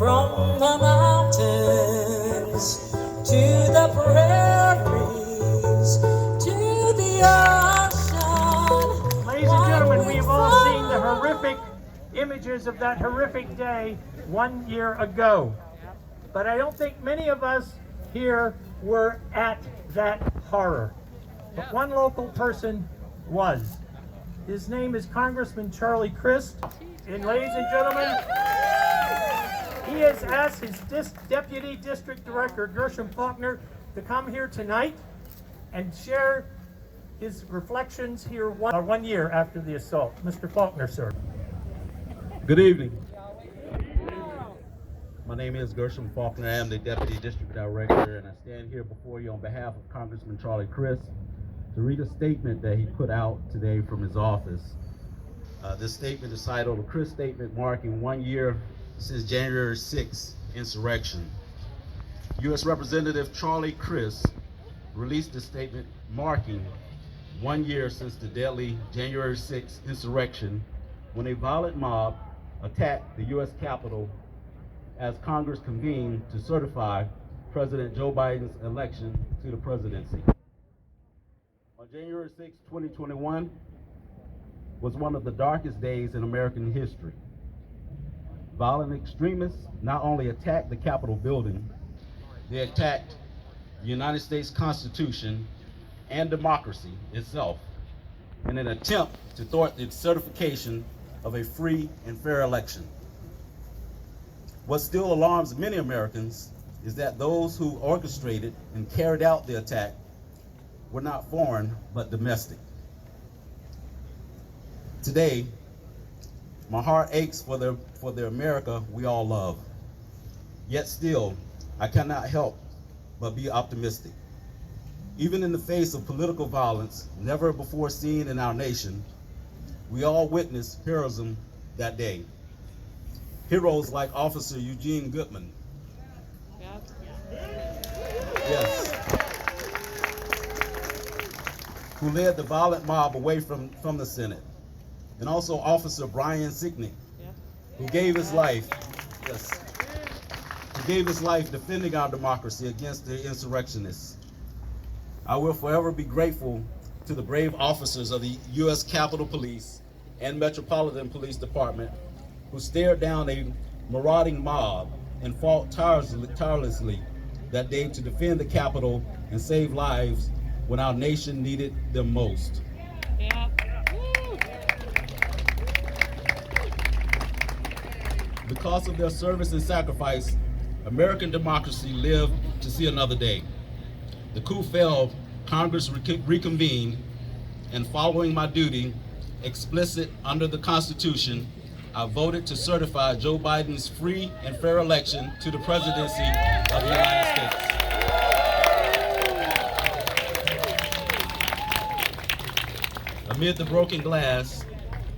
from the mountains to the prairies to the ocean. Ladies and gentlemen, we have all seen the horrific images of that horrific day 1 year ago. But I don't think many of us here were at that horror. But one local person was. His name is Congressman Charlie Crist. And ladies and gentlemen, he has asked his Deputy District Director, Gershom Faulkner, to come here tonight and share his reflections here 1 year after the assault. Mr. Faulkner, sir. Good evening. My name is Gershom Faulkner. I am the Deputy District Director, and I stand here before you on behalf of Congressman Charlie Crist to read a statement that he put out today from his office. This statement is titled, "A Crist Statement Marking 1 Year Since January 6th Insurrection." U.S. Representative Charlie Crist released a statement marking 1 year since the deadly January 6th insurrection, when a violent mob attacked the U.S. Capitol as Congress convened to certify President Joe Biden's election to the presidency. On January 6, 2021 was one of the darkest days in American history. Violent extremists not only attacked the Capitol building, they attacked the United States Constitution and democracy itself in an attempt to thwart the certification of a free and fair election. What still alarms many Americans is that those who orchestrated and carried out the attack were not foreign, but domestic. Today, my heart aches for the America we all love. Yet still, I cannot help but be optimistic. Even in the face of political violence never before seen in our nation, we all witnessed heroism that day. Heroes like Officer Eugene Goodman. Yes. Who led the violent mob away from the Senate. And also Officer Brian Sicknick, who gave his life, defending our democracy against the insurrectionists. I will forever be grateful to the brave officers of the U.S. Capitol Police and Metropolitan Police Department who stared down a marauding mob and fought tirelessly that day to defend the Capitol and save lives when our nation needed them most. Because of their service and sacrifice, American democracy lived to see another day. The coup fell, Congress reconvened, and following my duty, explicit under the Constitution, I voted to certify Joe Biden's free and fair election to the presidency of the United States. Amid the broken glass,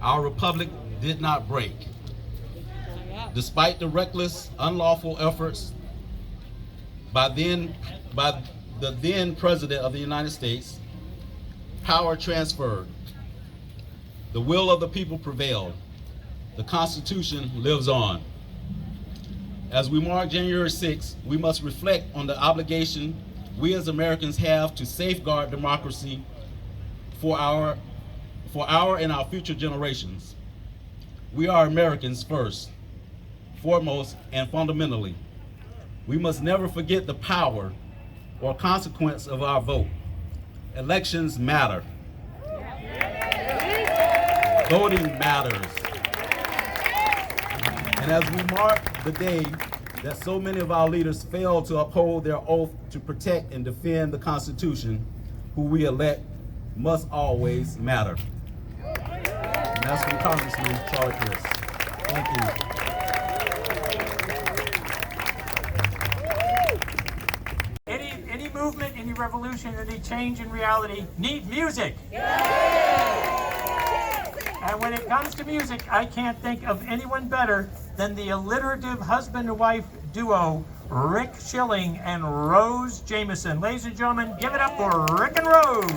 our republic did not break. Despite the reckless, unlawful efforts by the then President of the United States, power transferred. The will of the people prevailed. The Constitution lives on. As we mark January 6th, we must reflect on the obligation we as Americans have to safeguard democracy for our and our future generations. We are Americans first, foremost, and fundamentally. We must never forget the power or consequence of our vote. Elections matter. Voting matters. And as we mark the day that so many of our leaders failed to uphold their oath to protect and defend the Constitution, who we elect must always matter. And that's from Congressman Charlie Crist. Thank you. Any movement, any revolution, any change in reality need music. And when it comes to music, I can't think of anyone better than the alliterative husband and wife duo, Rick Schilling and Rose Jameson. Ladies and gentlemen, give it up for Rick and Rose.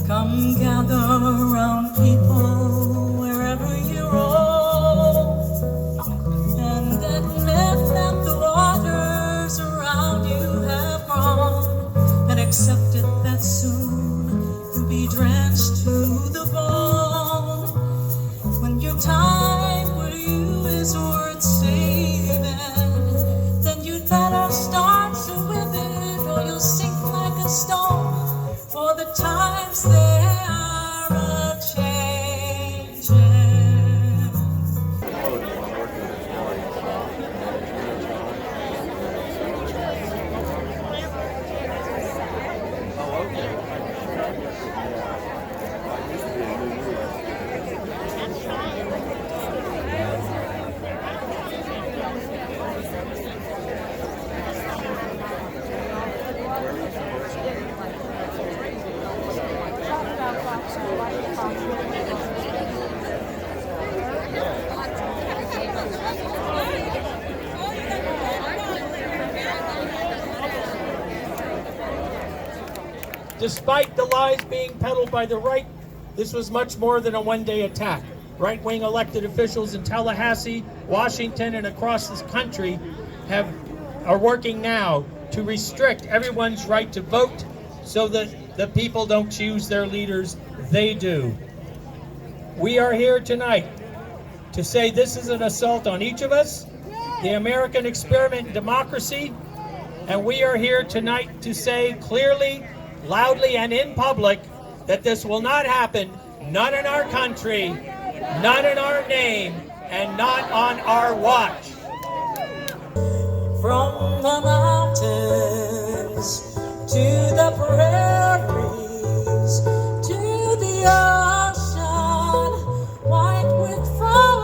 Come gather around, people, wherever you roam. Despite the lies being peddled by the right, this was much more than a one-day attack. Right-wing elected officials in Tallahassee, Washington, and across this country are working now to restrict everyone's right to vote so that the people don't choose their leaders, they do. We are here tonight to say this is an assault on each of us, the American experiment in democracy, and we are here tonight to say clearly, loudly, and in public that this will not happen, not in our country, not in our name, and not on our watch. From the mountains to the prairies to the ocean, white with foam.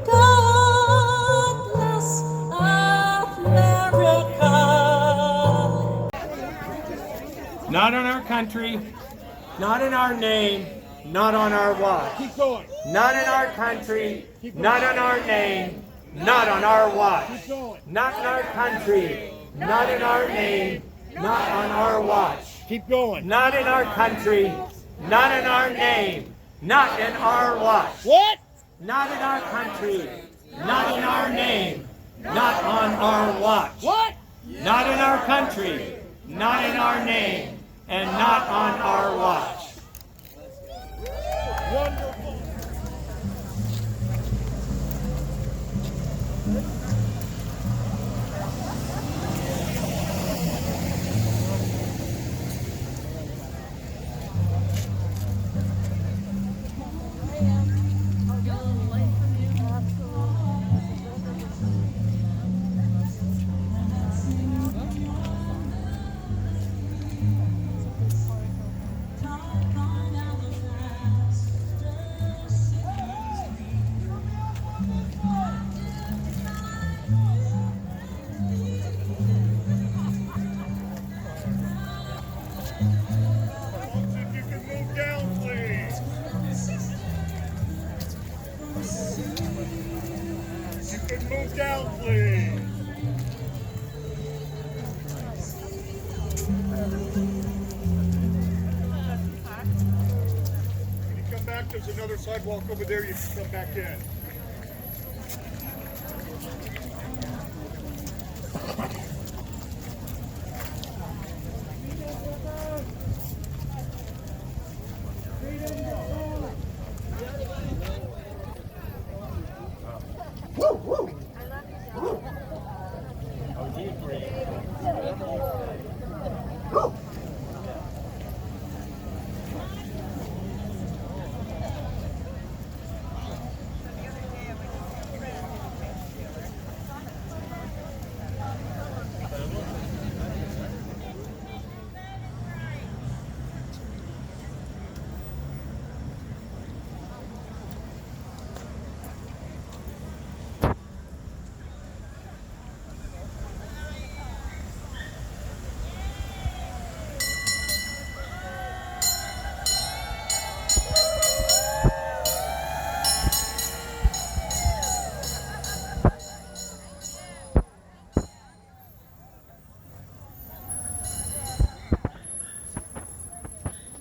God bless America. Not in our country, not in our name, not on our watch. Keep going. Not in our country, not on our name, not on our watch. Keep going. Not in our country, not in our name, not on our watch. Keep going. Not in our country, not in our name, not in our watch. What? Not in our country, not in our name, not on our watch. What? Not in our country, not in our name, and not on our watch. Wonderful. Move down, please. When you come back, there's another sidewalk over there. You can come back in.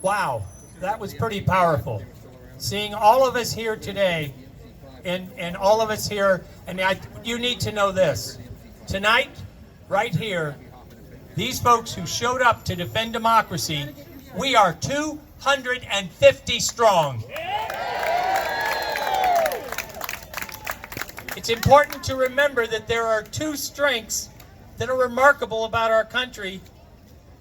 Wow, that was pretty powerful. Seeing all of us here today, and all of us here, and you need to know this. Tonight, right here, these folks who showed up to defend democracy, we are 250 strong. It's important to remember that there are two strengths that are remarkable about our country.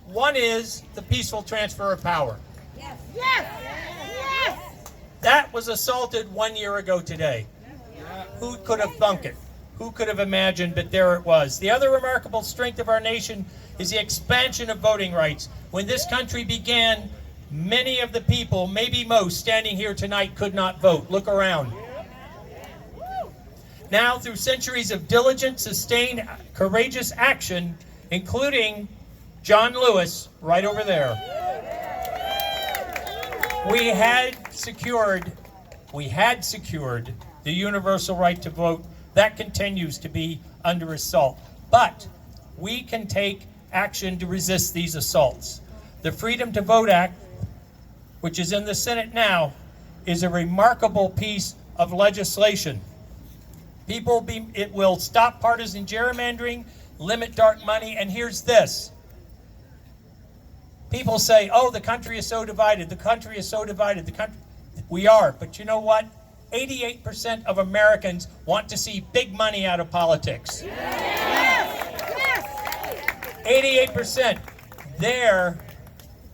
One is the peaceful transfer of power. Yes! Yes! Yes! That was assaulted 1 year ago today. Who could have thunk it? Who could have imagined? But there it was. The other remarkable strength of our nation is the expansion of voting rights. When this country began, many of the people, maybe most, standing here tonight could not vote. Look around. Now, through centuries of diligent, sustained, courageous action, including John Lewis, right over there, we had secured the universal right to vote. That continues to be under assault. But we can take action to resist these assaults. The Freedom to Vote Act, which is in the Senate now, is a remarkable piece of legislation. It will stop partisan gerrymandering, limit dark money, and here's this. People say, oh, the country is so divided, the country is so divided, we are, but you know what? 88% of Americans want to see big money out of politics. 88%. There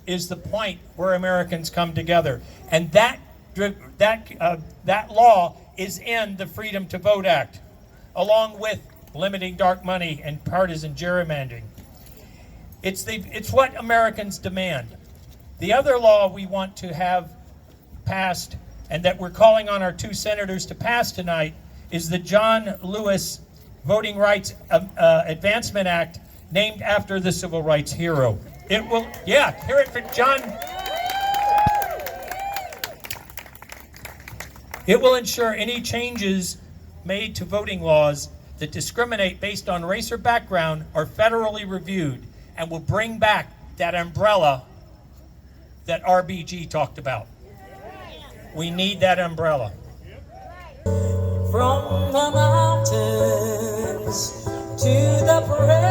is the point where Americans come together. And that law is in the Freedom to Vote Act, along with limiting dark money and partisan gerrymandering. It's what Americans demand. The other law we want to have passed, and that we're calling on our two senators to pass tonight, is the John Lewis Voting Rights Advancement Act, named after the civil rights hero. It will, yeah, hear it for John. It will ensure any changes made to voting laws that discriminate based on race or background are federally reviewed, and will bring back that umbrella that RBG talked about. We need that umbrella. From the mountains to the prairies.